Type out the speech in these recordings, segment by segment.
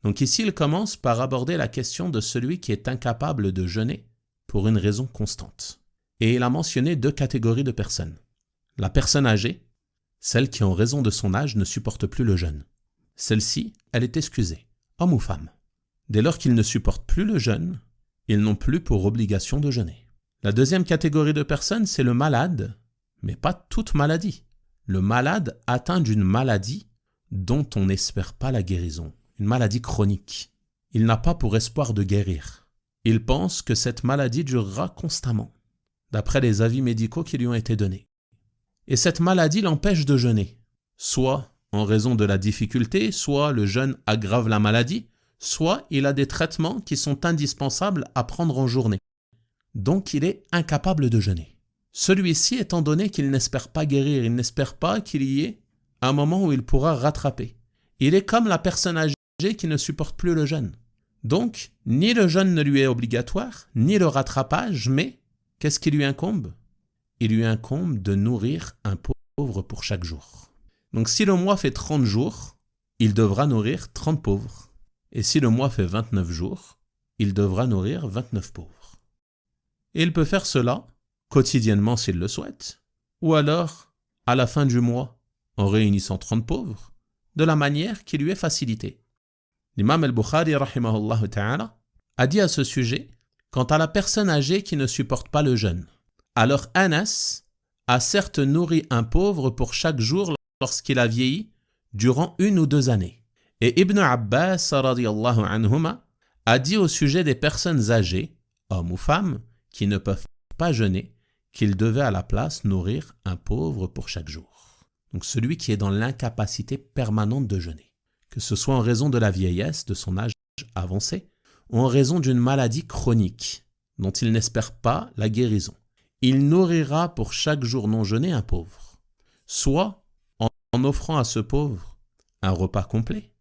Donc ici, il commence par aborder la question de celui qui est incapable de jeûner pour une raison constante. Et il a mentionné 2 catégories de personnes. La personne âgée, celle qui en raison de son âge ne supporte plus le jeûne. Celle-ci, elle est excusée, homme ou femme. Dès lors qu'ils ne supportent plus le jeûne, ils n'ont plus pour obligation de jeûner. La deuxième catégorie de personnes, c'est le malade, mais pas toute maladie. Le malade atteint d'une maladie dont on n'espère pas la guérison, une maladie chronique. Il n'a pas pour espoir de guérir. Il pense que cette maladie durera constamment, d'après les avis médicaux qui lui ont été donnés. Et cette maladie l'empêche de jeûner, soit en raison de la difficulté, soit le jeûne aggrave la maladie, soit il a des traitements qui sont indispensables à prendre en journée. Donc il est incapable de jeûner. Celui-ci, étant donné qu'il n'espère pas guérir, il n'espère pas qu'il y ait un moment où il pourra rattraper. Il est comme la personne âgée qui ne supporte plus le jeûne. Donc, ni le jeûne ne lui est obligatoire, ni le rattrapage, mais qu'est-ce qui lui incombe? Il lui incombe de nourrir un pauvre pour chaque jour. Donc si le mois fait 30 jours, il devra nourrir 30 pauvres. Et si le mois fait 29 jours, il devra nourrir 29 pauvres. Et il peut faire cela quotidiennement s'il le souhaite, ou alors à la fin du mois, en réunissant 30 pauvres, de la manière qui lui est facilitée. L'imam al-Bukhari, rahimahullah ta'ala, a dit à ce sujet, quant à la personne âgée qui ne supporte pas le jeûne, alors Anas a certes nourri un pauvre pour chaque jour lorsqu'il a vieilli durant 1 ou 2 années. Et Ibn Abbas radiyallahu anhuma a dit au sujet des personnes âgées, hommes ou femmes, qui ne peuvent pas jeûner, qu'il devait à la place nourrir un pauvre pour chaque jour. Donc celui qui est dans l'incapacité permanente de jeûner, que ce soit en raison de la vieillesse, de son âge avancé, ou en raison d'une maladie chronique dont il n'espère pas la guérison. Il nourrira pour chaque jour non jeûné un pauvre, soit en offrant à ce pauvre un repas complet,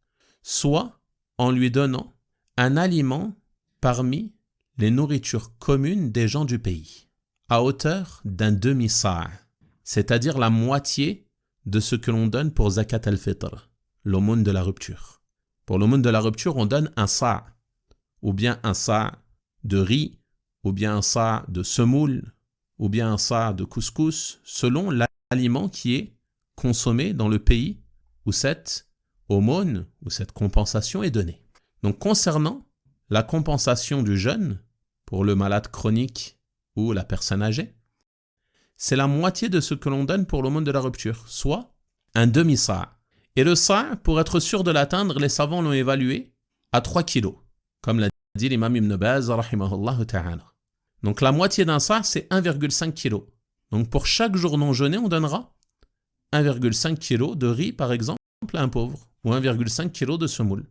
soit en lui donnant un aliment parmi les nourritures communes des gens du pays, à hauteur d'un demi-sa', c'est-à-dire la moitié de ce que l'on donne pour zakat al-fitr, l'aumône de la rupture. Pour l'aumône de la rupture, on donne un sa', ou bien un sa' de riz, ou bien un sa' de semoule, ou bien un sa' de couscous, selon l'aliment qui est consommé dans le pays où cette aumône, où cette compensation est donnée. Donc concernant la compensation du jeûne pour le malade chronique ou la personne âgée, c'est la moitié de ce que l'on donne pour l'aumône de la rupture, soit un demi-sa'. Et le sa', pour être sûr de l'atteindre, les savants l'ont évalué à 3 kilos, comme l'a dit l'imam Ibn Baz, rahimahullah ta'ala. Donc la moitié d'un sa', c'est 1,5 kg. Donc pour chaque jour non jeûné, on donnera 1,5 kg de riz, par exemple, à un pauvre, ou 1,5 kg de semoule.